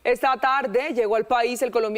Esta tarde llegó al país el colombiano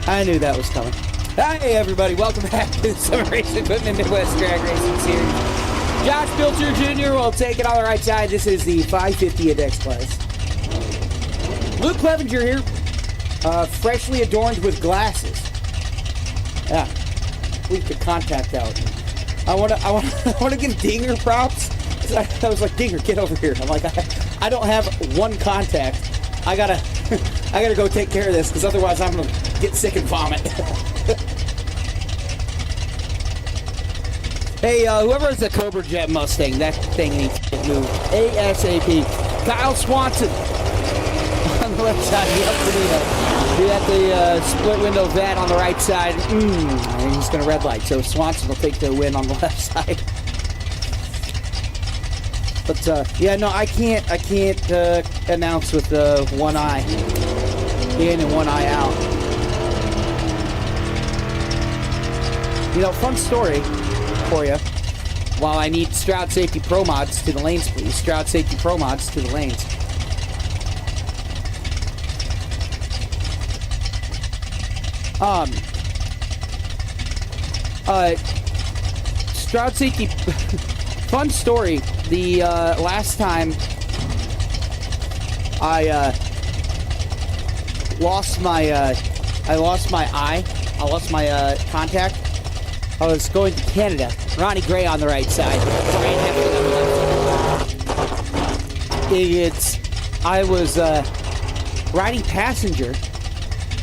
I knew that was coming. Hey everybody, welcome back to the Summer Race Equipment Midwest Drag Racing Series. Josh Pilcher Jr. will take it on the right side. This is the 550 index class. Luke Clevenger here, freshly adorned with glasses. Yeah, leave the contact out. I want to give Dinger props. I was like, Dinger, get over here. I'm like, I don't have one contact. I gotta go take care of this because otherwise I'm gonna get sick and vomit. Hey, whoever has the Cobra Jet Mustang, that thing needs to move ASAP. Kyle Swanson on the left side. We got the split window vat on the right side. And he's gonna red light, so Swanson will take the win on the left side. But yeah, no, I can't announce with one eye in and one eye out. You know, fun story for you. While I need Stroud Safety Pro Mods to the lanes, please. Stroud Safety Pro Mods to the lanes. Stroud Safety. Fun story. The last time I lost my eye. I lost my contact. I was going to Canada. Ronnie Gray on the right side. I was riding passenger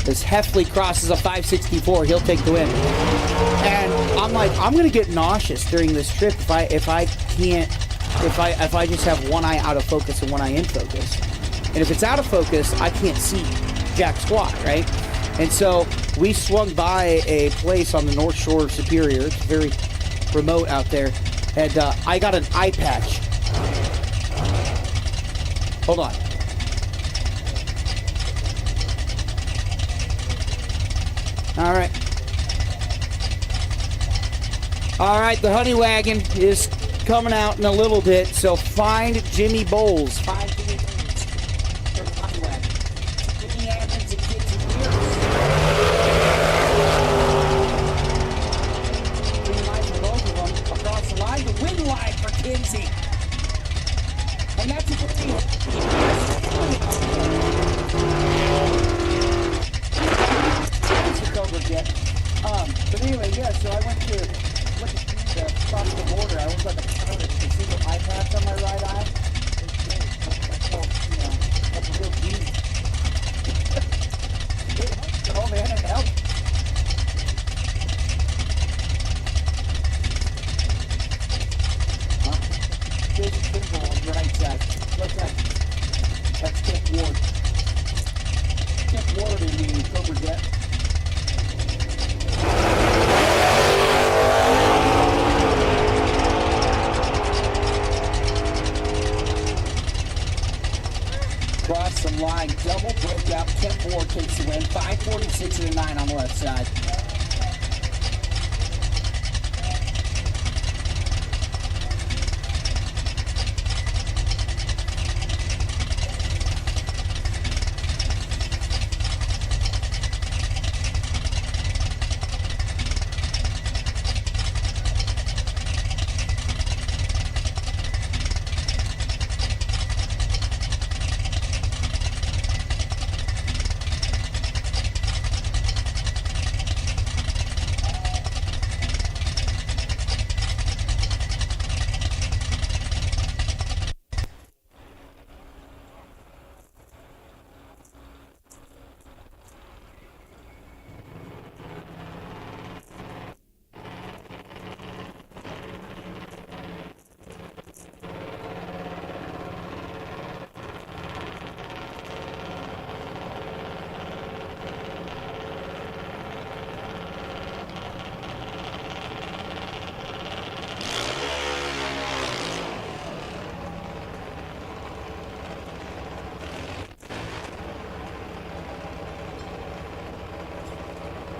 as Heffley crosses a 564. He'll take the win. And I'm like, I'm gonna get nauseous during this trip if I just have one eye out of focus and one eye in focus. And if it's out of focus, I can't see jack squat, right? And so we swung by a place on the North Shore of Superior. It's very remote out there. And I got an eye patch. Hold on. All right. All right, the honey wagon is coming out in a little bit, so find Jimmy Bowles. Find Jimmy Bowles for the honey wagon. Jimmy Evans and Kids and Green line for both of them. Across the line, the win line for Kinsey. And that's a good deal. But anyway, yeah, so I went to cross the border. I was on the counter to see the iPads on my right eye. Oh, you know, that's a real genius. Oh, man, it helped. There's a symbol on the right side. What's that? That's Kip Ward. Kip Ward in the Cobra Jet. Cross the line, double breakout. Kip Ward takes the win. 5:46 and a 9 on the left side.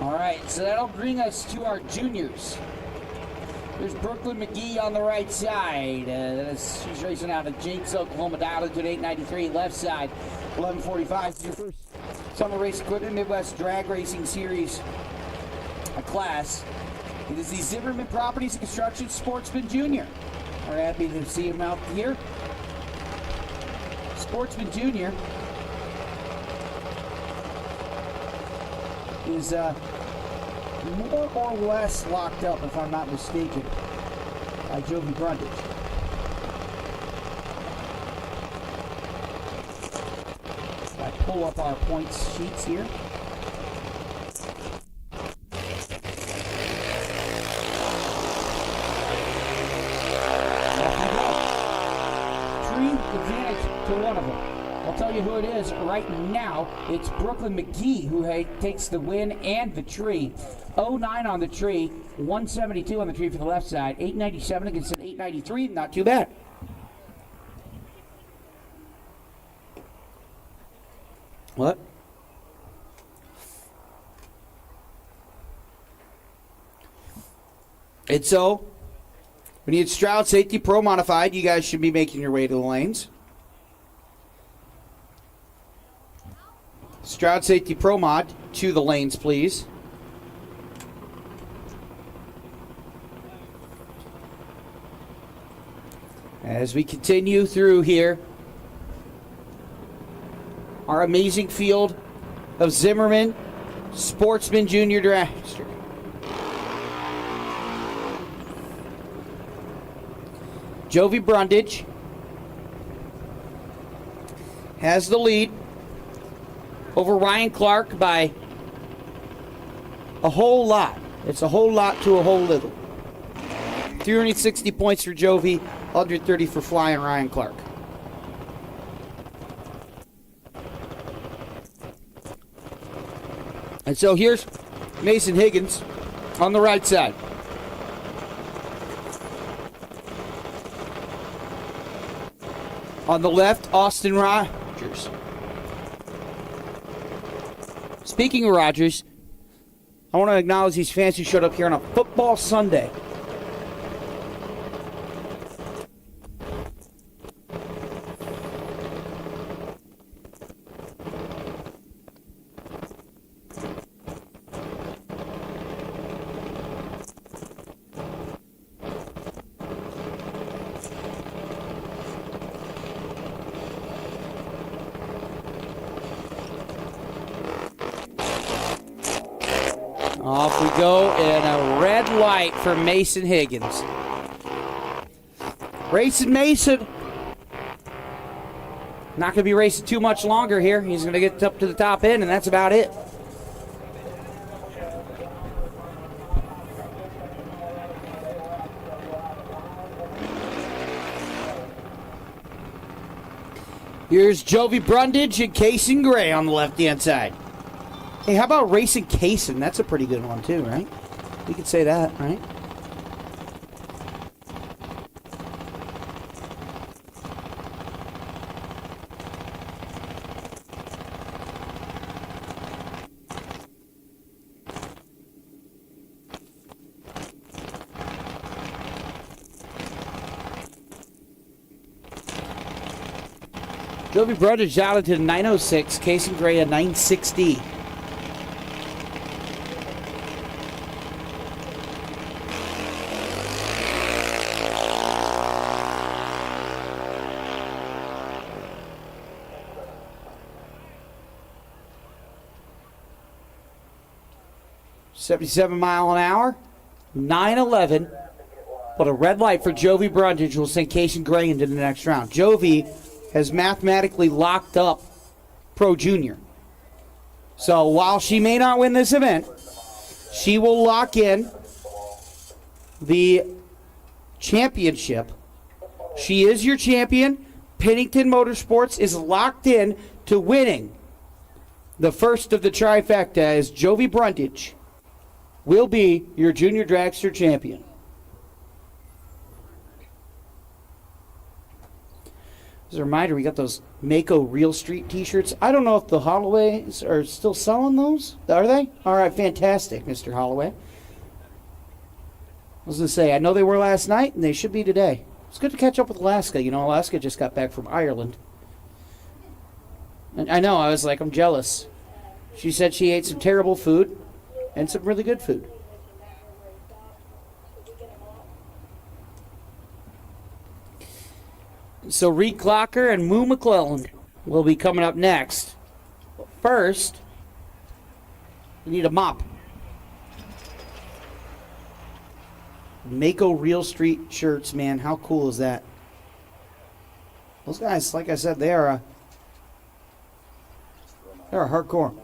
All right, so that'll bring us to our juniors. There's Brooklyn McGee on the right side. She's racing out of Jenks, Oklahoma, dialed into an 893 left side. 11:45 is your first summer race equipment Midwest Drag Racing Series class. It is the Zimmerman Properties and Construction Sportsman Junior. We're happy to see him out here. Sportsman Junior is more or less locked up, if I'm not mistaken, by Jovi Brundage. I pull up our points sheets here. Tree advantage to one of them. I'll tell you who it is right now. It's Brooklyn McGee who takes the win and the tree. 09 on the tree, 172 on the tree for the left side, 897 against an 893, not too bad. What? And so, we need Stroud Safety Pro Modified. You guys should be making your way to the lanes. Stroud Safety Pro Mod to the lanes, please. As we continue through here, our amazing field of Zimmerman Sportsman Junior Dragster. Jovi Brundage has the lead over Ryan Clark by a whole lot. It's a whole lot to a whole little. 360 points for Jovi, 130 for flying Ryan Clark. And so here's Mason Higgins on the right side. On the left, Austin Rogers. Speaking of Rogers, I want to acknowledge these fans who showed up here on a football Sunday. Off we go, and a red light for Mason Higgins. Racing Mason. Not going to be racing too much longer here. He's going to get up to the top end, and that's about it. Here's Jovi Brundage and Kaysen Gray on the left-hand side. Hey, how about racing Kaysen? That's a pretty good one, too, right? We could say that, right? Jovi Brundage out into 906, Kaysen Gray a 960. .77 mile an hour, 911. But a red light for Jovi Brundage will send Kaysen Gray into the next round. Jovi has mathematically locked up Pro Junior. So while she may not win this event, she will lock in the championship. She is your champion. Pennington Motorsports is locked in to winning the first of the trifecta as Jovi Brundage will be your junior dragster champion. As a reminder, we got those Mako Real Street t-shirts. I don't know if the Holloways are still selling those. Are they? All right, fantastic, Mr. Holloway. I was going to say, I know they were last night, and they should be today. It's good to catch up with Alaska. You know, Alaska just got back from Ireland. And I know, I was like, I'm jealous. She said she ate some terrible food and some really good food. So Reed Clocker and Moo McClellan will be coming up next. First, we need a mop. Mako Real Street shirts, man. How cool is that? Those guys, like I said, they're hardcore.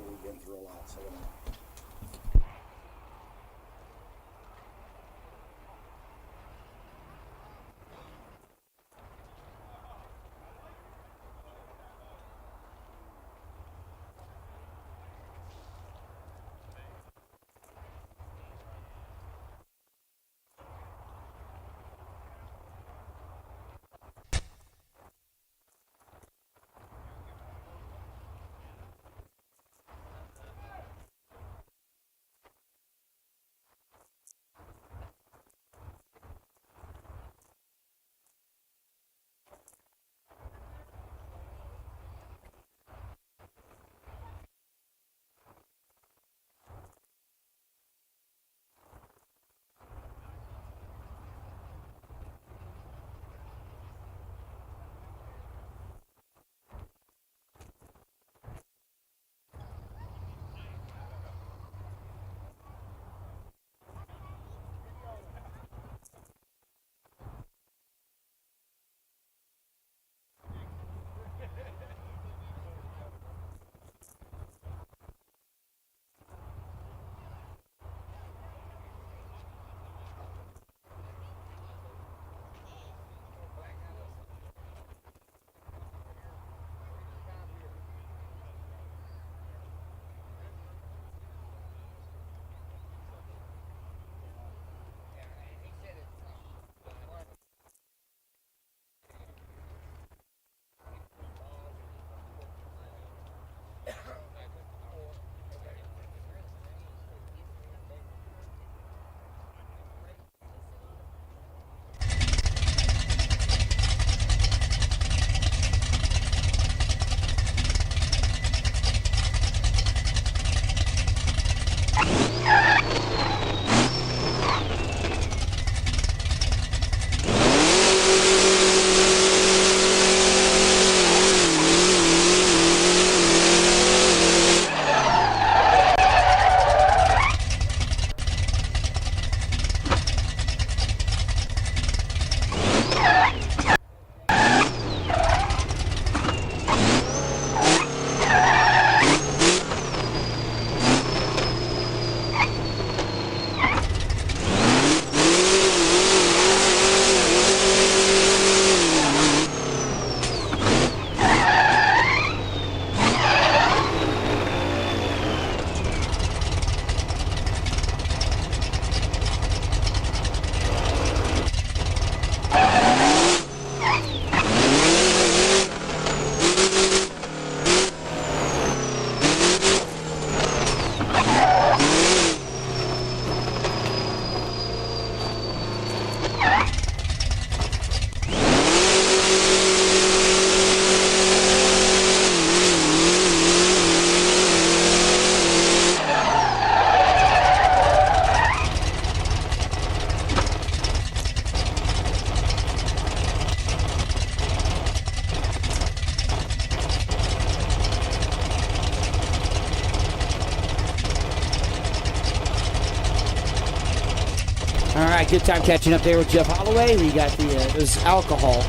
right, good time catching up there with Jeff Holloway. We got there's alcohol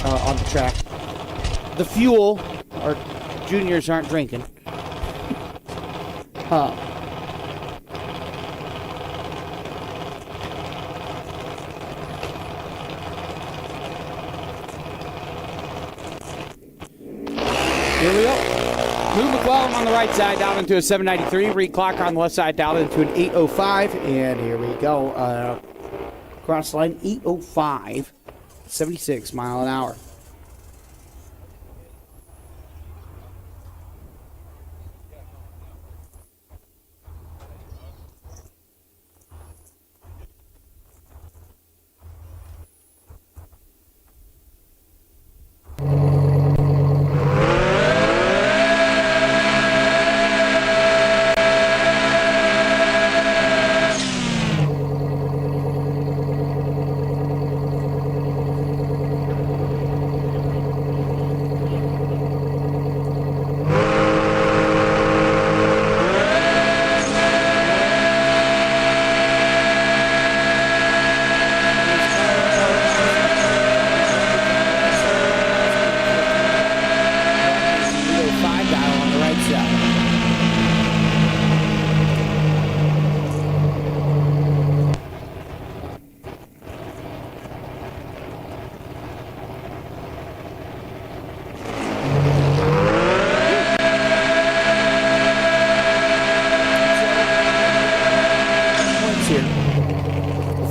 on the track. The fuel, our juniors aren't drinking. Here we go. Move McClellan on the right side down into a 793. Reed Clocker on the left side down into an 805. And here we go. Cross line 805. 76 mile an hour.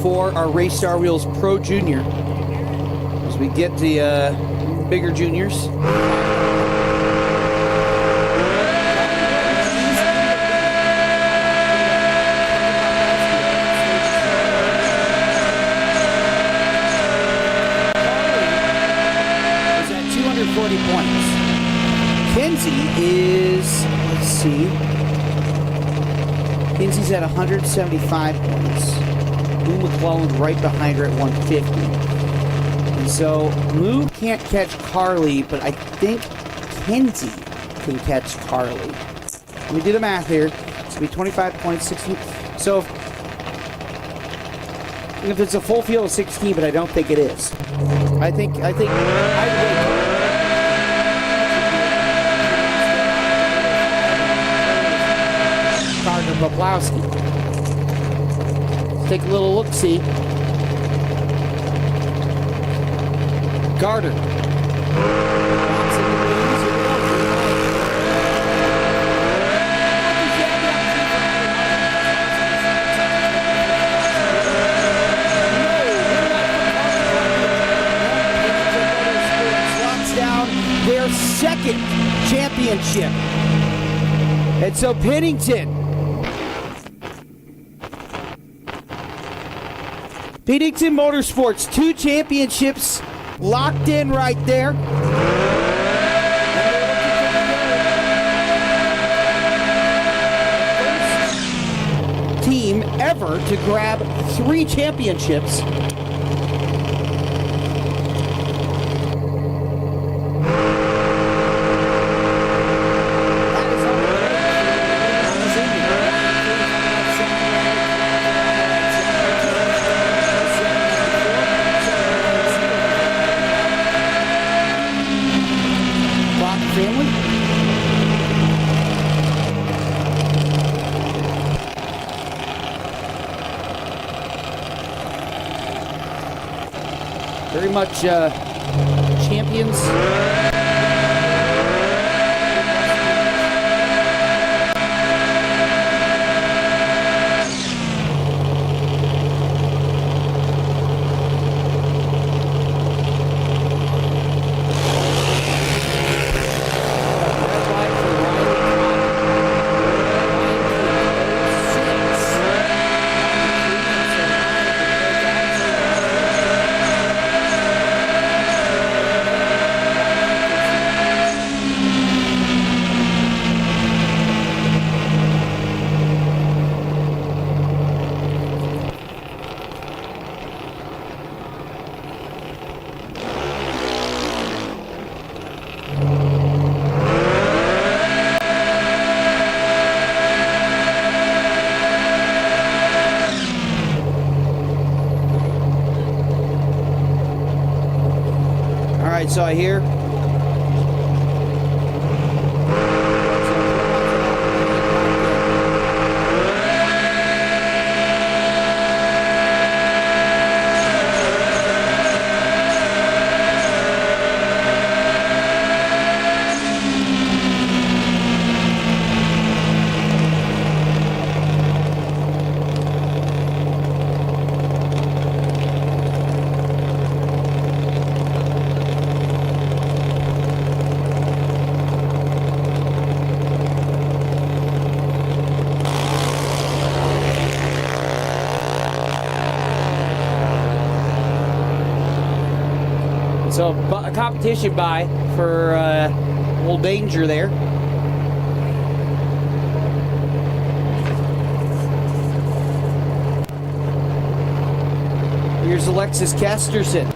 For our Race Star Wheels Pro Junior, as we get the bigger juniors. Is at 240 points. Kenzie is, let's see, Kenzie's at 175 points. Moo McClellan right behind her at 150. And so Moo can't catch Carly, but I think Kenzie can catch Carly. Let me do the math here. It's going to be 25 points, 16. So if it's a full field of 16, but I don't think it is. I think Carter Poplowski. Take a little look-see. Carter. Locks down their second championship. And so Pennington Motorsports, 2 championships locked in right there. Team ever to grab 3 championships. Very much champions. right, so I hear. So a competition buy for Old Danger there. Here's Alexis Kesterson.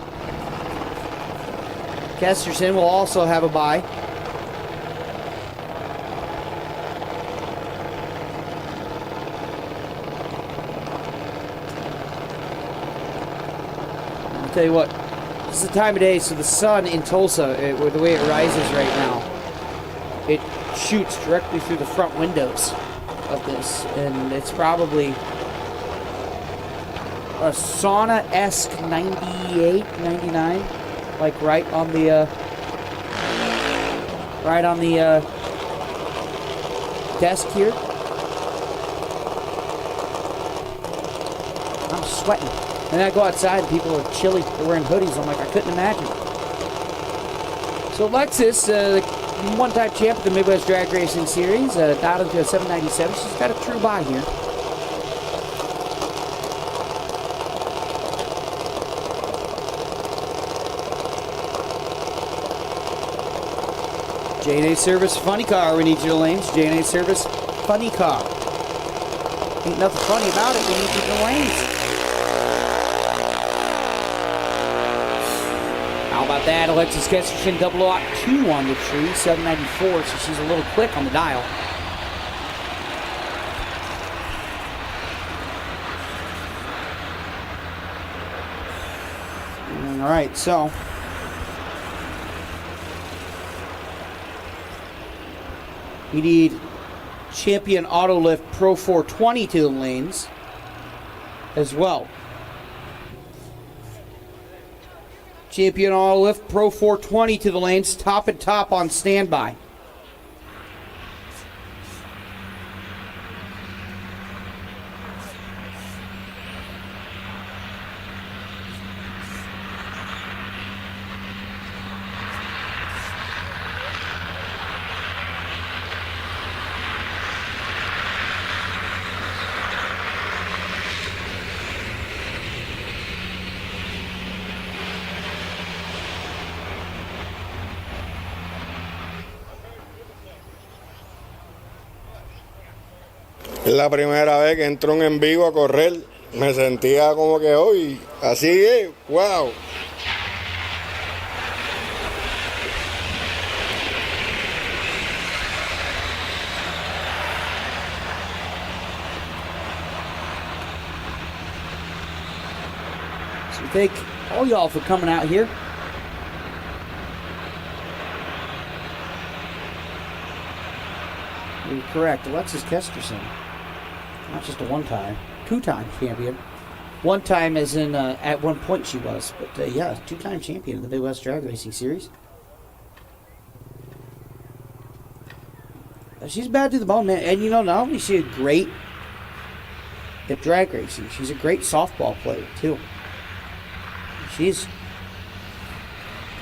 Kesterson will also have a buy. I'll tell you what. This is the time of day, so the sun in Tulsa, the way it rises right now, it shoots directly through the front windows of this, and it's probably a sauna-esque 98, 99, like right on the desk here. I'm sweating. And I go outside and people are chilly, they're wearing hoodies. I'm like, I couldn't imagine. So Alexis, the one-time champ of the Midwest Drag Racing Series, down into a 797. She's got a true buy here. J&A Service Funny Car, we need your lanes. J&A Service Funny Car. Ain't nothing funny about it, we need your lanes. How about that? Alexis Kesterson, 002 on the tree, 794, so she's a little quick on the dial. All right, so we need Champion Autolift Pro 420 to the lanes as well. Champion Autolift Pro 420 to the lanes, top and top on standby. Es la primera vez que entro en vivo a correr. Me sentía como que hoy, así es, wow. So thank all y'all for coming out here. You're correct, Alexis Kesterson. Not just a one-time, two-time champion. One time as in, at one point she was, but yeah, two-time champion of the Midwest Drag Racing Series. She's bad to the bone, man. And you know, not only is she great at drag racing, she's a great softball player, too.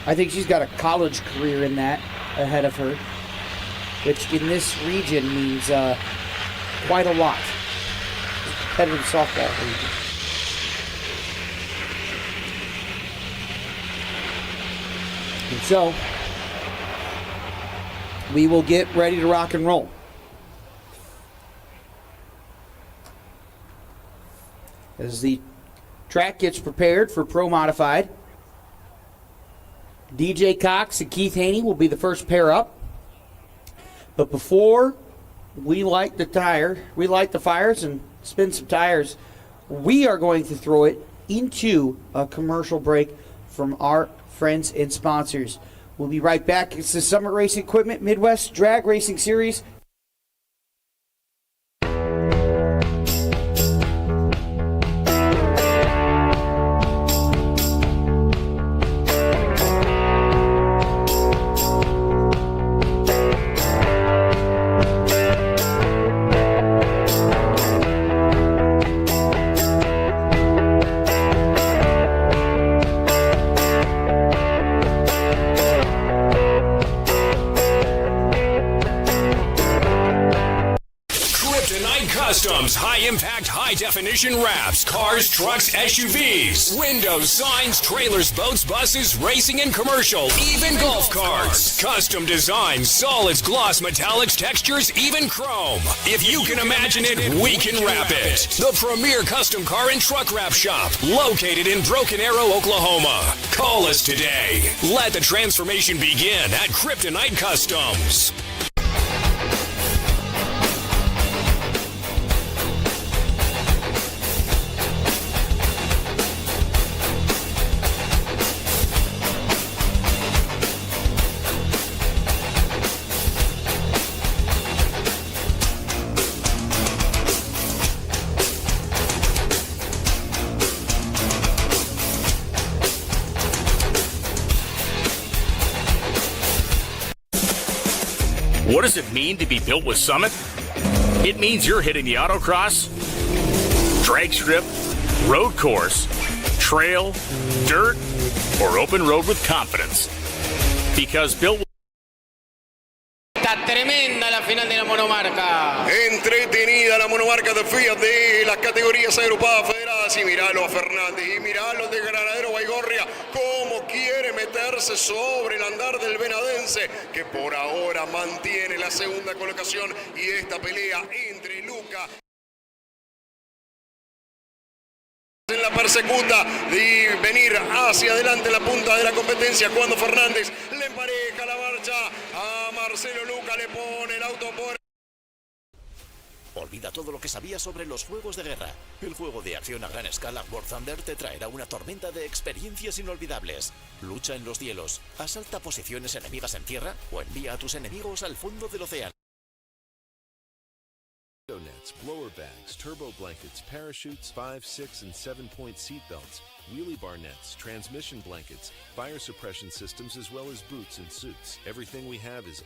I think she's got a college career in that ahead of her, which in this region means quite a lot. Competitive softball region. And so, we will get ready to rock and roll. As the track gets prepared for Pro Modified, DJ Cox and Keith Haney will be the first pair up. But before we light the fires and spin some tires, we are going to throw it into a commercial break from our friends, and sponsors. We'll be right back. It's the Summer Racing Equipment Midwest Drag Racing Series. Customs, high-impact, high-definition wraps, cars, trucks, SUVs, windows, signs, trailers, boats, buses, racing and commercial, even golf carts. Custom designs, solids, gloss, metallics, textures, even chrome. If you can imagine it, we can wrap it. The premier custom car and truck wrap shop, located in Broken Arrow, Oklahoma. Call us today. Let the transformation begin at Kryptonite Customs. What does it mean to be built with Summit? It means you're hitting the autocross, drag strip, road course, trail, dirt, or open road with confidence. Because built with Está tremenda la final de la monomarca. Entretenida la monomarca de Fiat de las categorías agrupadas federadas. Y miralo a Fernández y miralo de Granadero Baigorria cómo quiere meterse sobre el andar del venadense, que por ahora mantiene la segunda colocación. Y esta pelea entre Luca en la persecuta y venir hacia adelante en la punta de la competencia, cuando Fernández le empareja la marcha a Marcelo Luca, le pone el auto por... Olvida todo lo que sabías sobre los juegos de guerra. El juego de acción a gran escala War Thunder te traerá una tormenta de experiencias inolvidables. Lucha en los hielos, asalta posiciones enemigas en tierra o envía a tus enemigos al fondo del océano. Nets, blower bags, turbo blankets, parachutes, 5, 6, and 7-point seat belts, wheelie bar nets, transmission blankets, fire suppression systems, as well as boots and suits. Everything we have is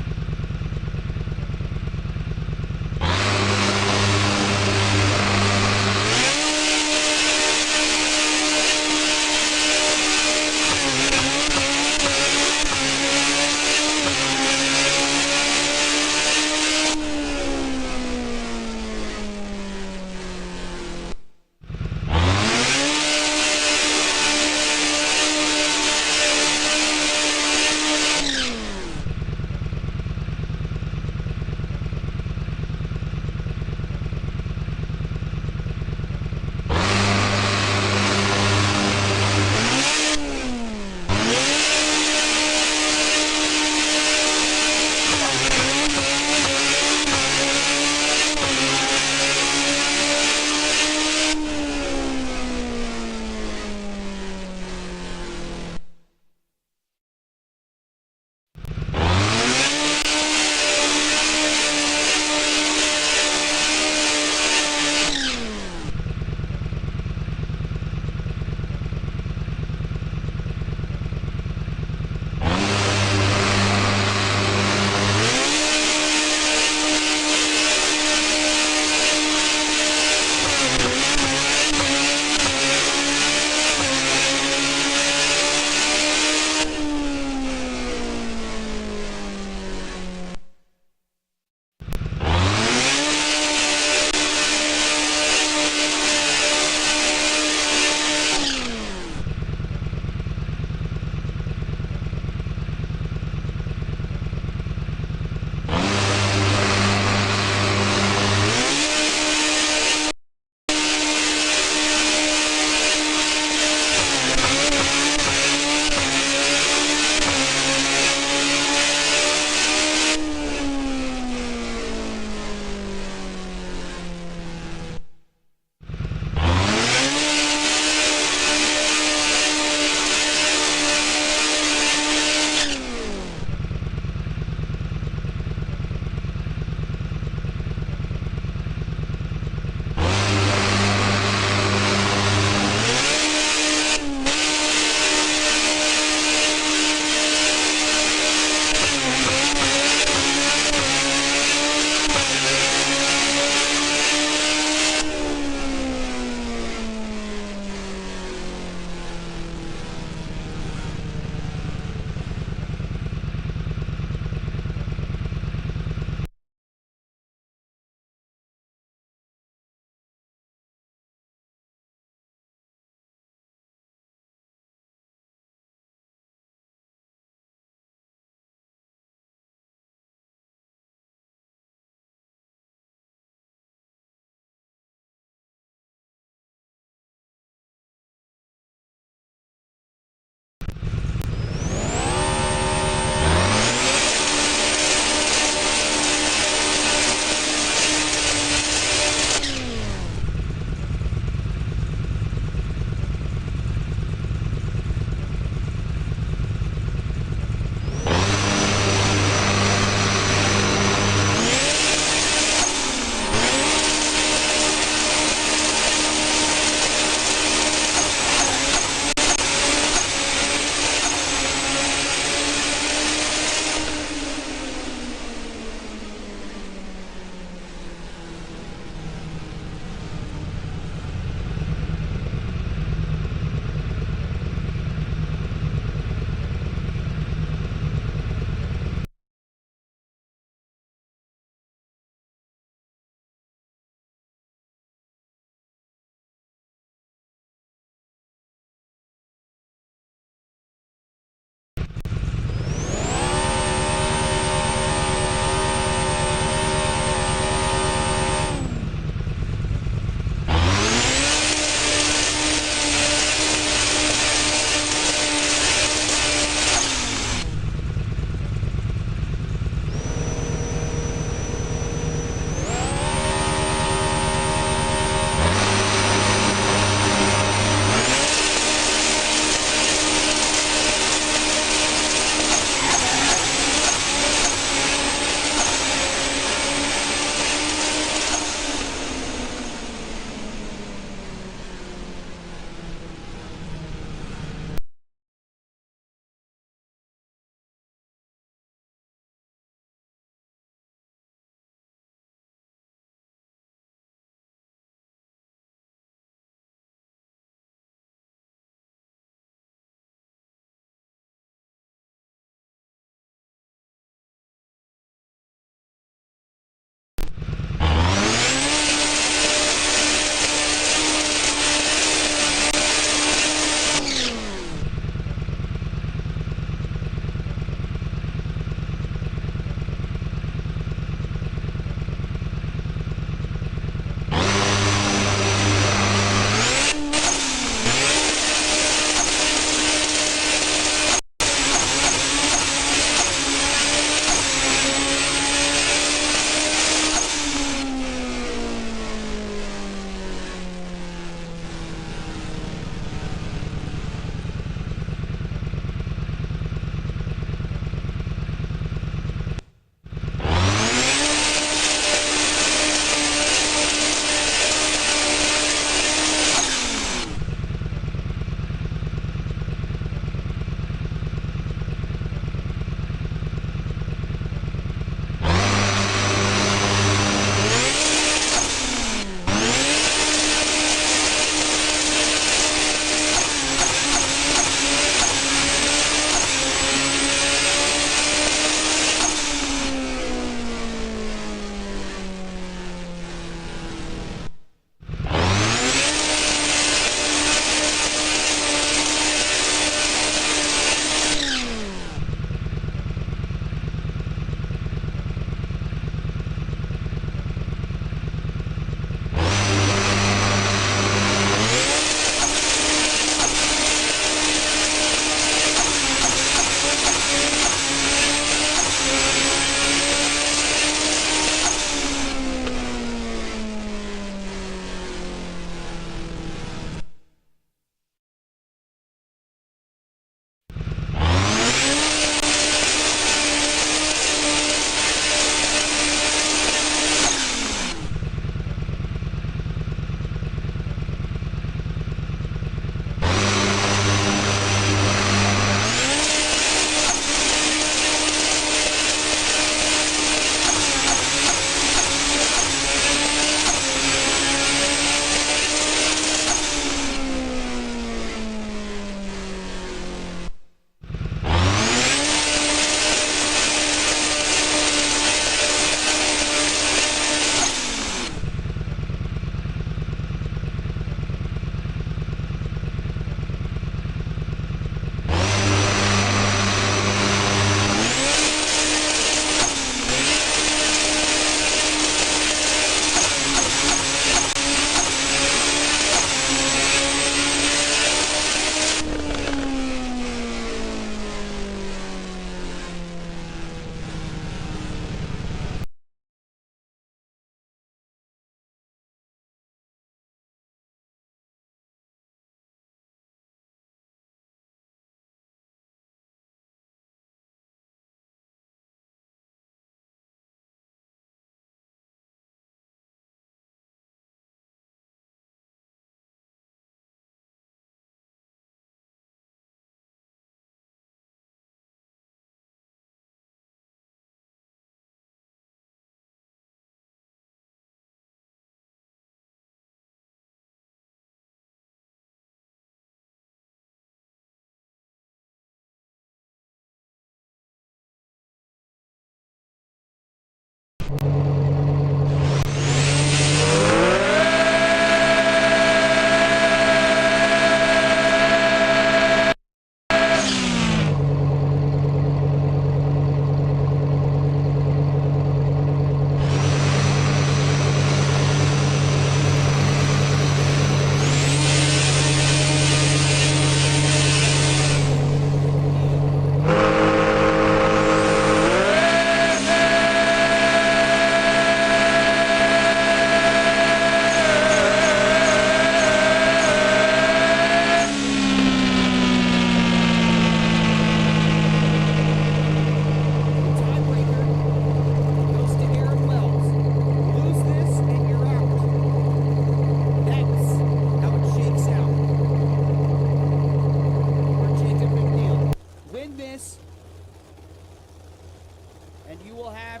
you will have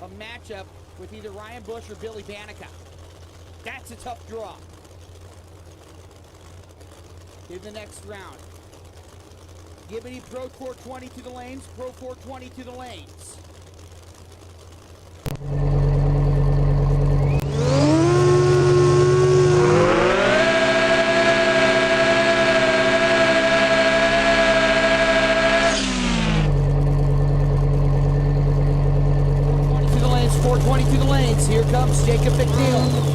a matchup with either Ryan Bush or Billy Banica. That's a tough draw in the next round. Gibbony Pro 420 to the lanes, Pro 420 to the lanes. To the lanes, 420 to the lanes. Here comes Jacob McNeil.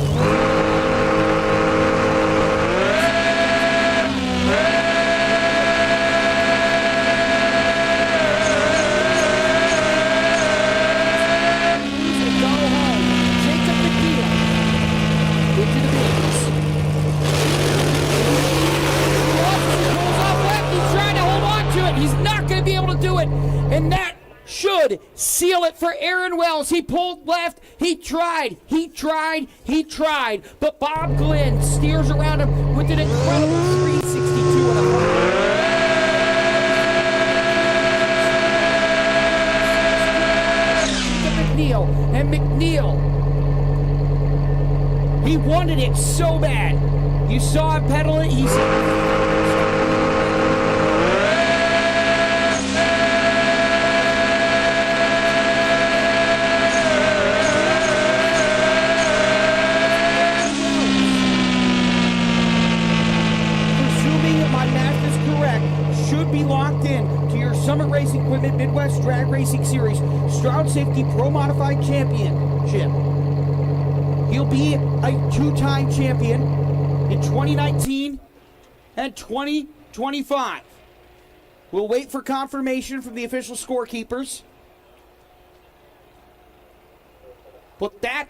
And that should seal it for Aaron Wells. He pulled left. He tried. But Bob Glenn steers around him with an incredible 362 and a McNeil. And McNeil, he wanted it so bad. You saw him pedal it. He's be locked in to your Summer Racing Equipment Midwest Drag Racing Series Stroud Safety Pro Modified Championship. He'll be a two-time champion in 2019 and 2025. We'll wait for confirmation from the official scorekeepers. But that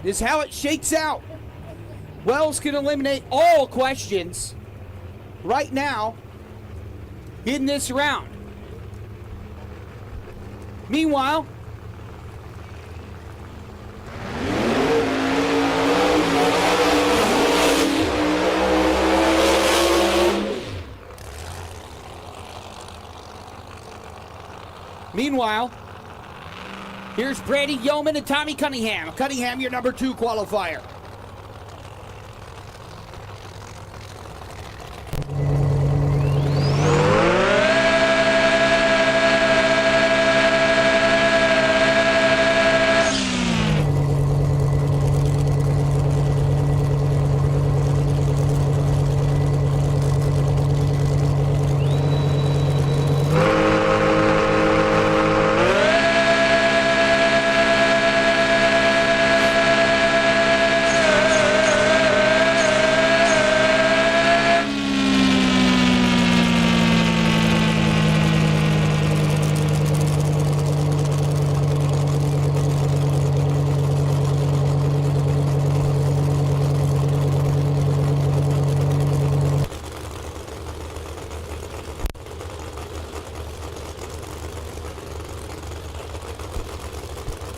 is how it shakes out. Wells can eliminate all questions right now in this round. Meanwhile, here's Brady Yeoman and Tommy Cunningham. Cunningham, your number 2 qualifier.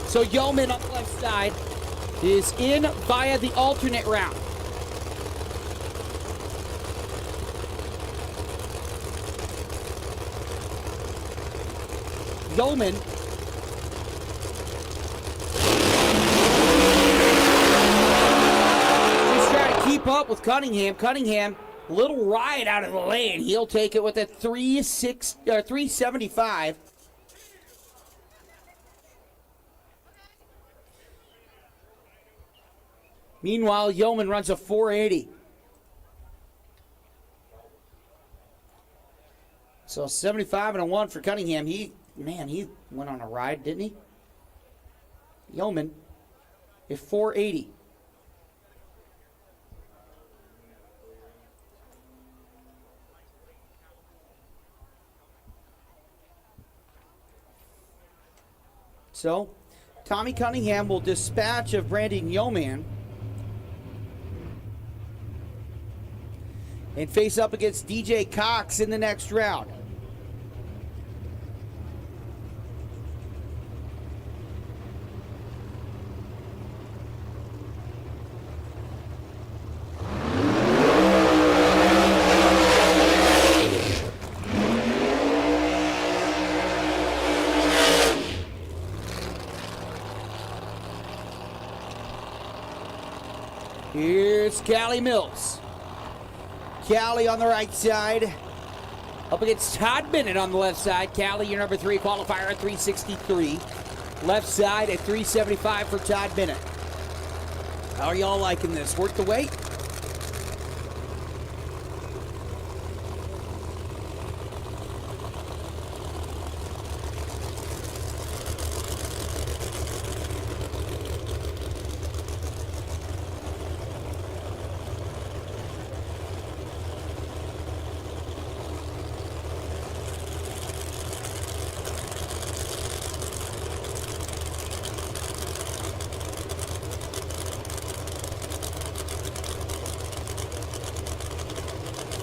So Yeoman on the left side is in via the alternate round. Yeoman just trying to keep up with Cunningham. Cunningham, a little ride out of the lane. He'll take it with a 375. Meanwhile, Yeoman runs a 480. So 75 and a 1 for Cunningham. He went on a ride, didn't he? Yeoman, a 480. So, Tommy Cunningham will dispatch of Brandon Yeoman and face up against DJ Cox in the next round. Here's Callie Mills. Callie on the right side. Up against Todd Bennett on the left side. Callie, your number 3 qualifier at 363. Left side at 375 for Todd Bennett. How are y'all liking this? Worth the wait?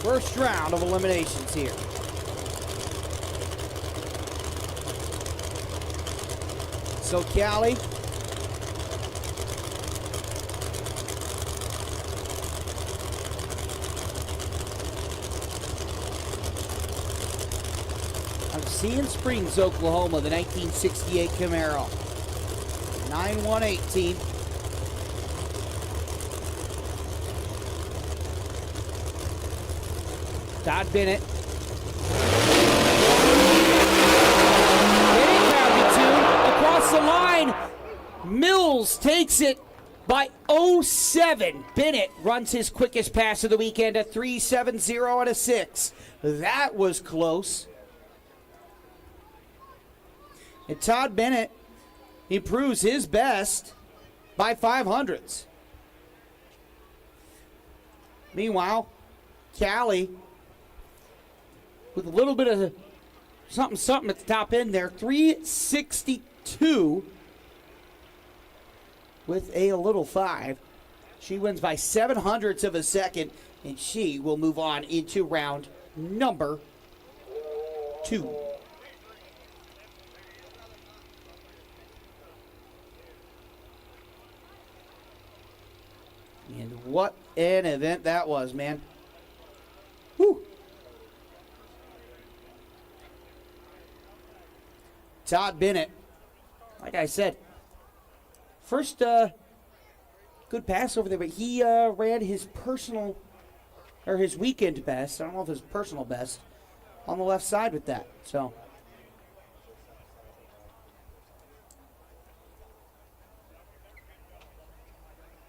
First round of eliminations here. So Callie, I'm seeing Springs, Oklahoma, the 1968 Camaro. 9118. Todd Bennett. Bennett found it too. Across the line. Mills takes it by 0.7. Bennett runs his quickest pass of the weekend at 3.70 and a 6. That was close. And Todd Bennett improves his best by 500ths. Meanwhile, Callie, with a little bit of something at the top end there, 362 with a little 5. She wins by 0.07 of a second, and she will move on into round number 2. And what an event that was, man. Whew. Todd Bennett, like I said, first good pass over there, but he ran his personal, or his weekend best, I don't know if his personal best, on the left side with that, so.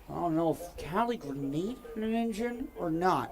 I don't know if Callie grenaded an engine or not.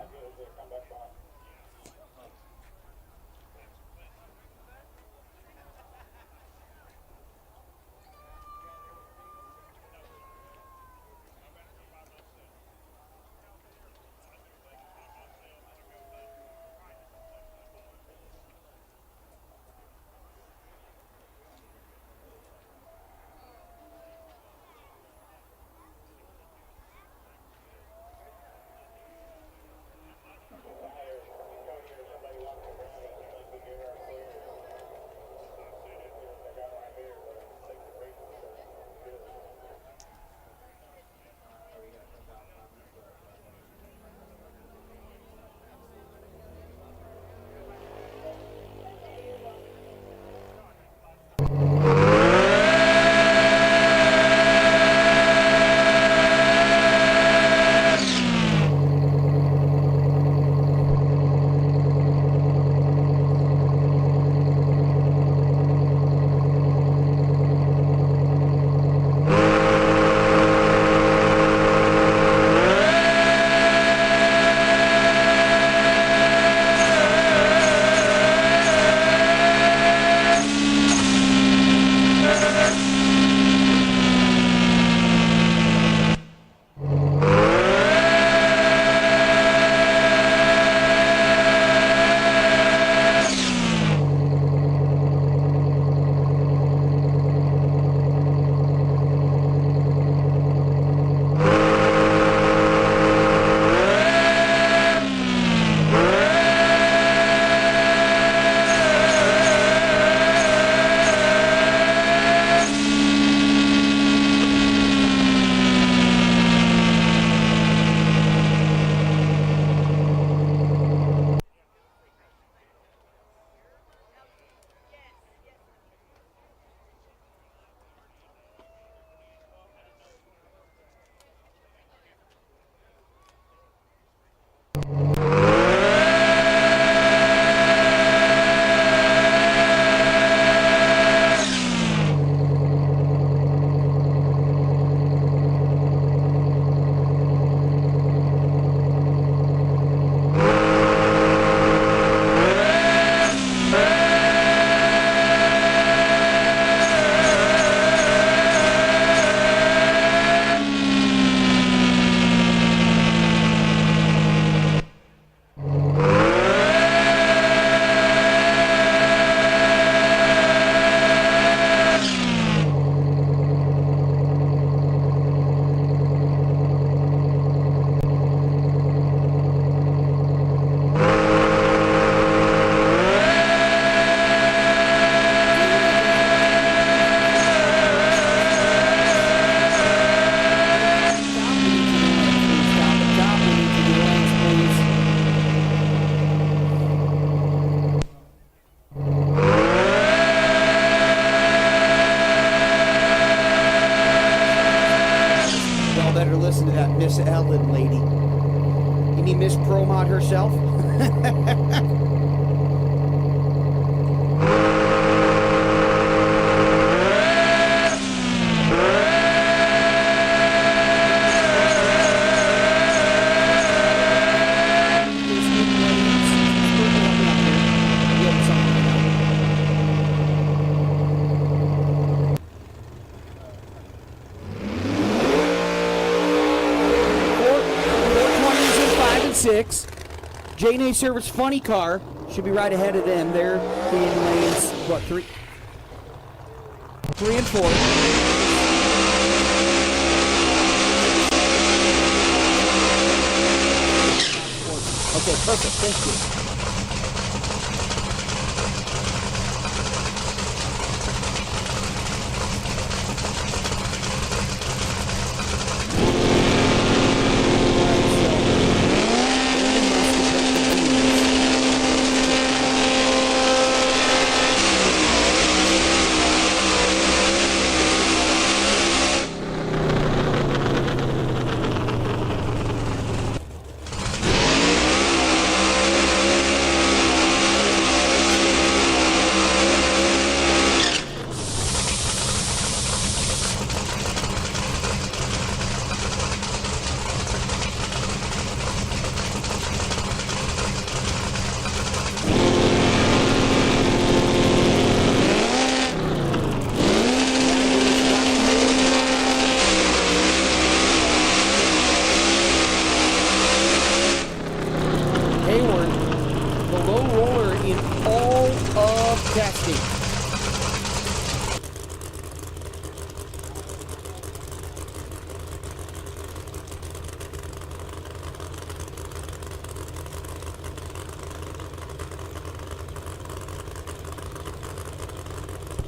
Miss Ellen lady. You mean Miss Promod herself? J&A Service Funny Car should be right ahead of them. They're in lanes, what, 3 and 4. Okay, perfect. Thank you.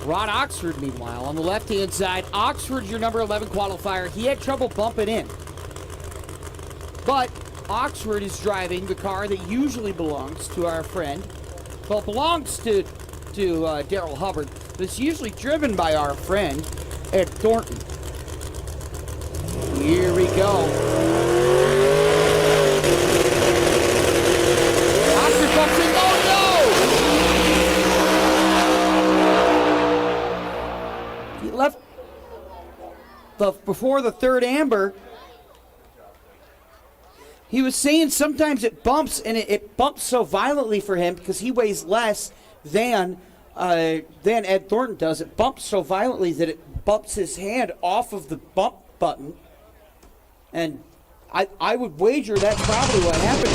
Ron Oxford, meanwhile, on the left-hand side. Oxford's your number 11 qualifier. He had trouble bumping in. But Oxford is driving the car that usually belongs to our friend. Well, it belongs to Daryl Hubbard. But it's usually driven by our friend, Ed Thornton. Here we go. Oxford bumps in. Oh, no! He left before the third amber. He was saying sometimes it bumps, and it bumps so violently for him because he weighs less than Ed Thornton does. It bumps so violently that it bumps his hand off of the bump button. And I would wager that's probably what happened.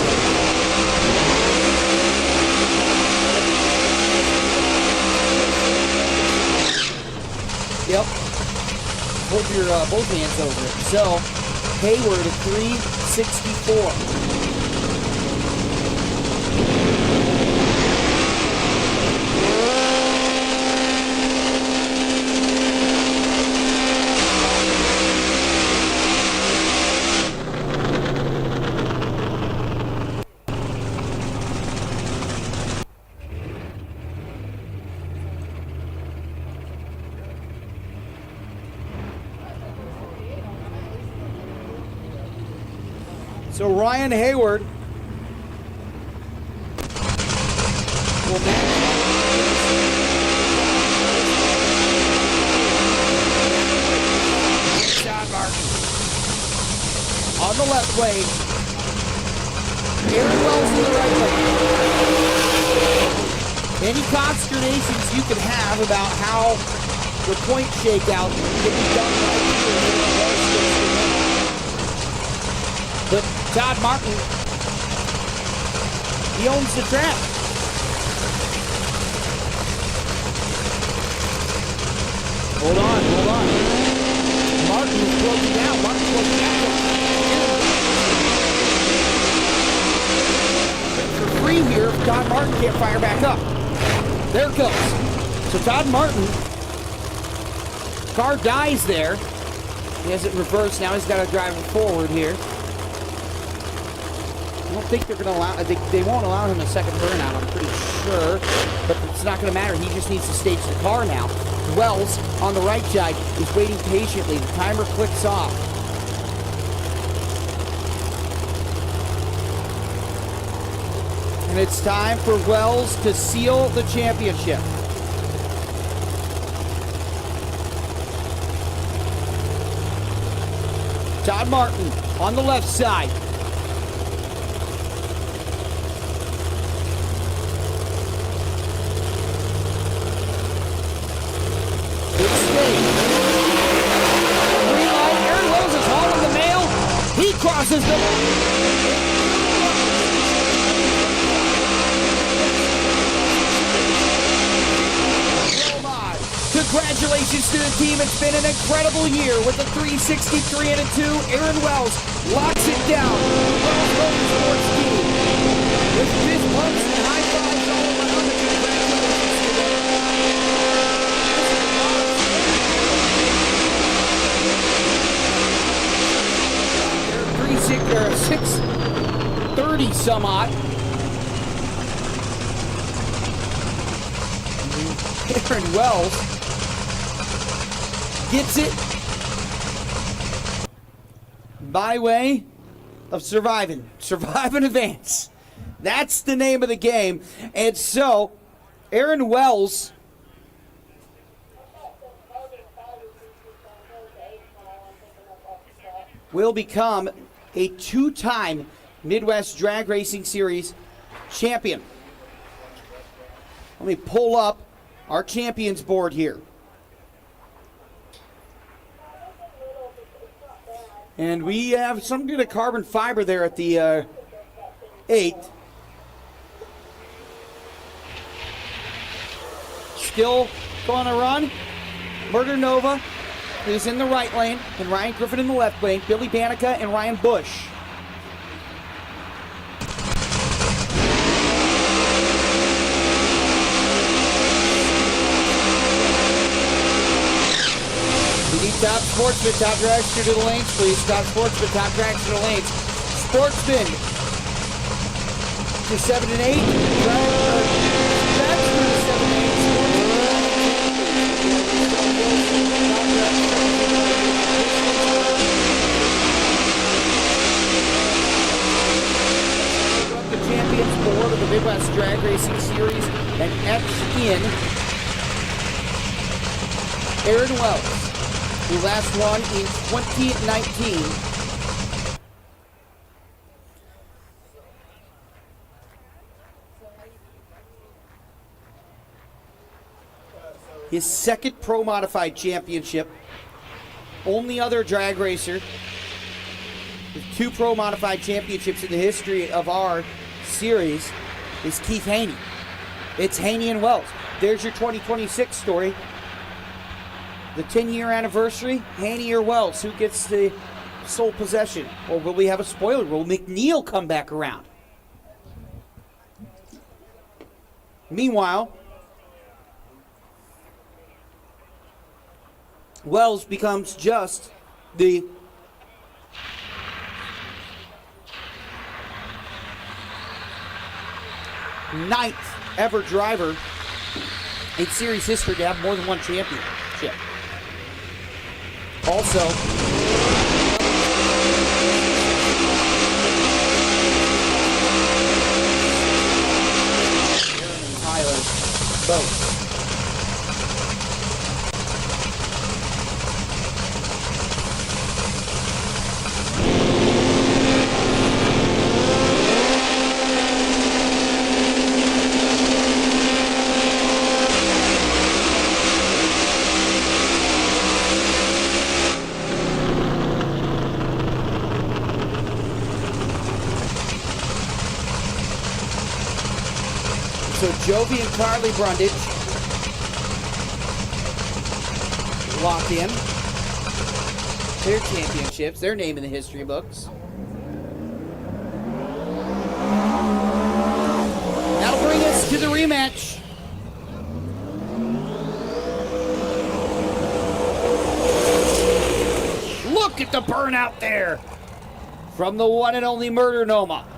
Yep. Hold your both hands over it. So, Hayward at 364. So Ryan Hayward will manage. John Martin on the left lane. Aaron Wells in the right lane. Any consternations you can have about how the point shakeout can be done right here. But Todd Martin, he owns the track. Hold on. Martin is broken down. For free here, if Todd Martin can't fire back up. There it goes. So Todd Martin, car dies there. He has it reversed. Now he's got to drive it forward here. I don't think they're going to allow, they won't allow him a second burnout, I'm pretty sure. But it's not going to matter. He just needs to stage the car now. Wells on the right side is waiting patiently. The timer clicks off. And it's time for Wells to seal the championship. Todd Martin on the left side. Good stage. Green light. Aaron Wells is hauling the mail. He crosses the... Congratulations to the team. It's been an incredible year with a 363-2. Aaron Wells locks it down. Wells Motor Sports team. With fist bumps and high fives all around. Congratulations to them. They're 630 some odd. Aaron Wells gets it by way of surviving. Survive and advance. That's the name of the game. And so, Aaron Wells will become a two-time Midwest Drag Racing Series champion. Let me pull up our champions board here. And we have some good carbon fiber there at the 8th. Still going to run. Murder Nova is in the right lane, and Ryan Griffin in the left lane. Billy Banica and Ryan Bush. Top Sportsman, top dragster to the lanes, please. Top Sportsman, top dragster to the lanes. Sportsman to 7 and 8. Dragster to 7 and 8. The champions board of the Midwest Drag Racing Series and X in Aaron Wells. The last one in 2019. His second Pro Modified Championship. Only other drag racer with 2 Pro Modified Championships in the history of our series is Keith Haney. It's Haney and Wells. There's your 2026 story. The 10-year anniversary, Haney or Wells, who gets the sole possession? Or will we have a spoiler? Will McNeil come back around? Meanwhile, Wells becomes just the ninth ever driver in series history to have more than one championship. Also, Aaron and Tyler both. So Jovi and Carly Brundage lock in their championships, their name in the history books. That'll bring us to the rematch. Look at the burnout there from the one and only Murder Noma.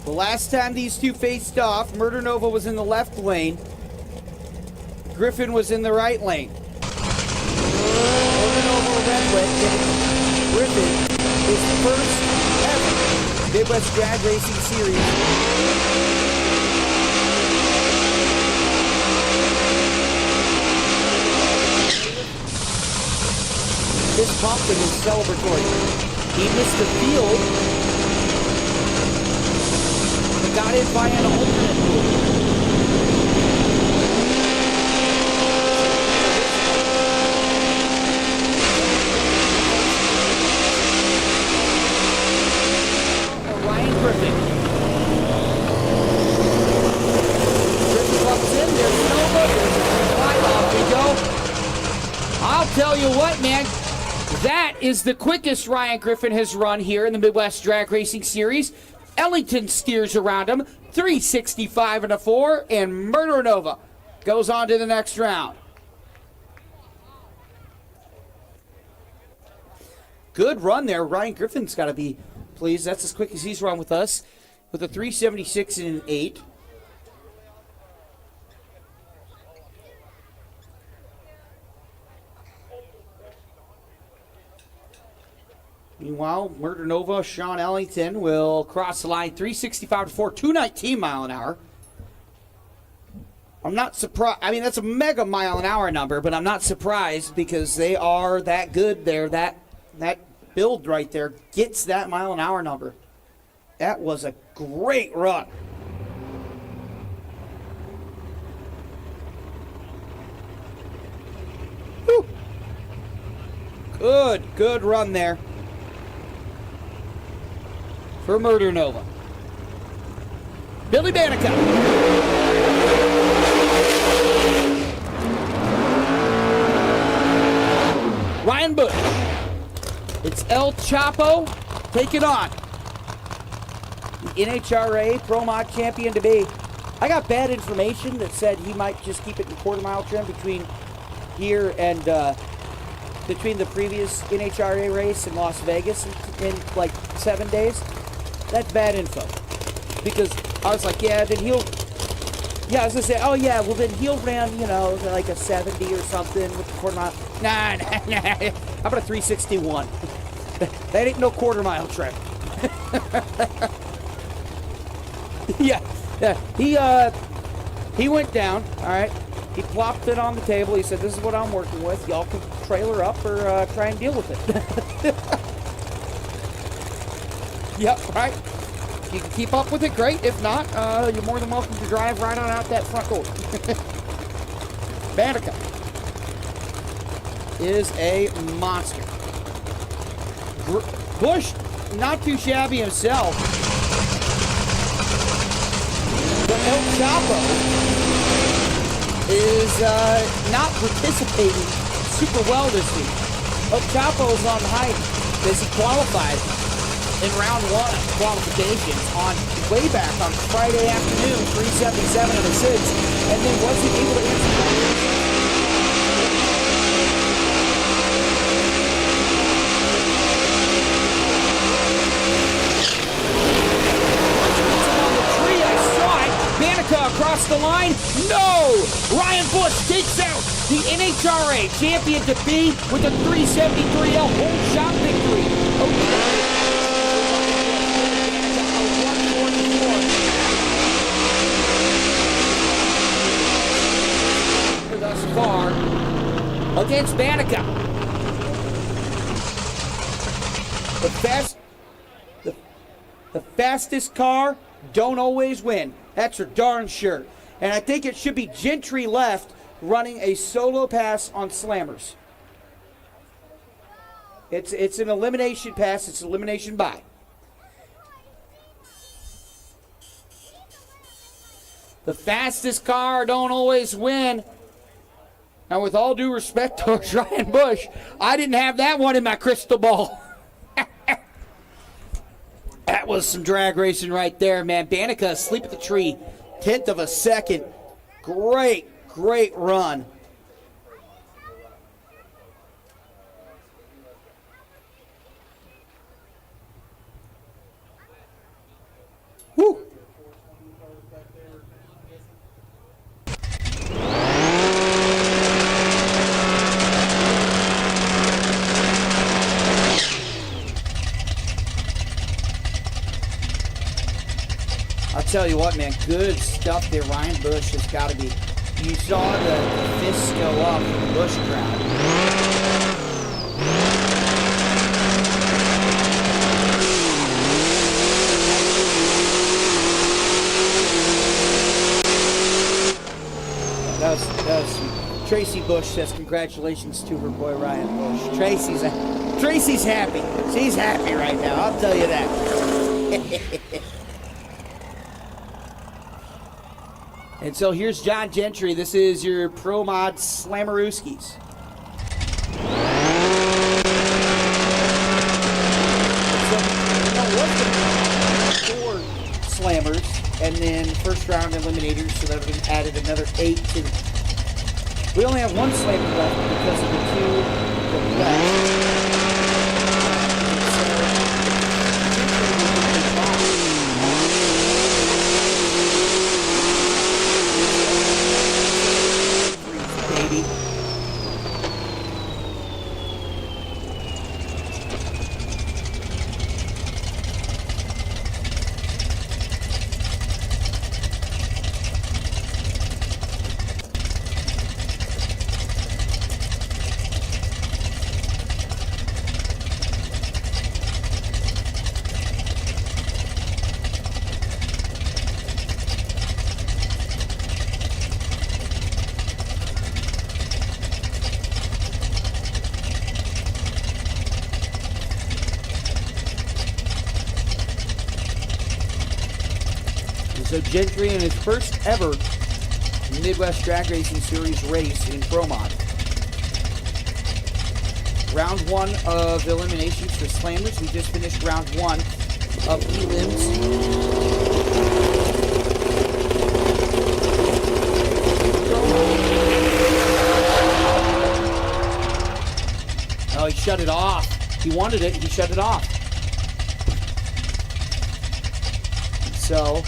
The last time these two faced off, Murder Nova was in the left lane. Griffin was in the right lane. Murder Nova Redwood giving Griffin his first ever Midwest Drag Racing Series. This pumpkin is celebratory. He missed the field, but got in by an alternate move. Ryan Griffin. Griffin bucks in. There's Nova. There's a fly. Off we go. I'll tell you what, man. That is the quickest Ryan Griffin has run here in the Midwest Drag Racing Series. Ellington steers around him, 365 and a 4, and Murder Nova goes on to the next round. Good run there. Ryan Griffin's got to be pleased. That's as quick as he's run with us, with a 376 and an 8. Meanwhile, Murder Nova, Sean Ellington will cross the line, 365 to 4, 219 mile an hour. I'm not surprised. I mean, that's a mega mile an hour number, but I'm not surprised because they are that good there. That build right there gets that mile an hour number. That was a great run. Whew. Good run there for Murder Nova. Billy Banica. Ryan Bush. It's El Chapo taking on the NHRA Pro Mod champion to be. I got bad information that said he might just keep it in quarter mile trim between here and between the previous NHRA race in Las Vegas in like 7 days. That's bad info. Because I was like, yeah, then he'll... Yeah, I was going to say, oh yeah, well then he'll ran, like a 70 or something with the quarter mile. Nah. How about a 361? That ain't no quarter mile trip. Yeah. He went down, all right. He plopped it on the table. He said, this is what I'm working with. Y'all can trailer up or try and deal with it. Yep, right. If you can keep up with it, great. If not, you're more than welcome to drive right on out that front door. Banica is a monster. Bush, not too shabby himself. But El Chapo is not participating super well this week. El Chapo is on height as he qualified in round 1 of qualifications way back on Friday afternoon, 377 and a 6, and then wasn't able to answer. Across the line, no! Ryan Bush takes out the NHRA champion to be with a 373L home shot victory. Thus far against Banica. The fastest car don't always win. That's for darn sure. And I think it should be Gentry left running a solo pass on slammers. It's an elimination pass. It's an elimination bye. The fastest car don't always win. Now, with all due respect to Ryan Bush, I didn't have that one in my crystal ball. That was some drag racing right there, man. Banica asleep at the tree. 10th of a second. Great run. Woo. tell you what, man, good stuff there. Ryan Bush has got to be. You saw the fists go up in the Bush crowd. That was Tracy Bush says congratulations to her boy Ryan Bush. Tracy's happy. She's happy right now, I'll tell you that. And so here's John Gentry. This is your Pro Mod Slammerooskies. So, 4 slammers and then first round eliminators, so that would have added another 8 to the. We only have 1 slammer left because of the 2 that left. So Gentry in his first ever Midwest Drag Racing Series race in Pro Mod. Round 1 of eliminations for Slammers. We just finished round 1 of elims. Oh, he shut it off. He wanted it, he shut it off. So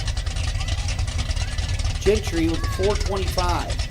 Gentry with the 425.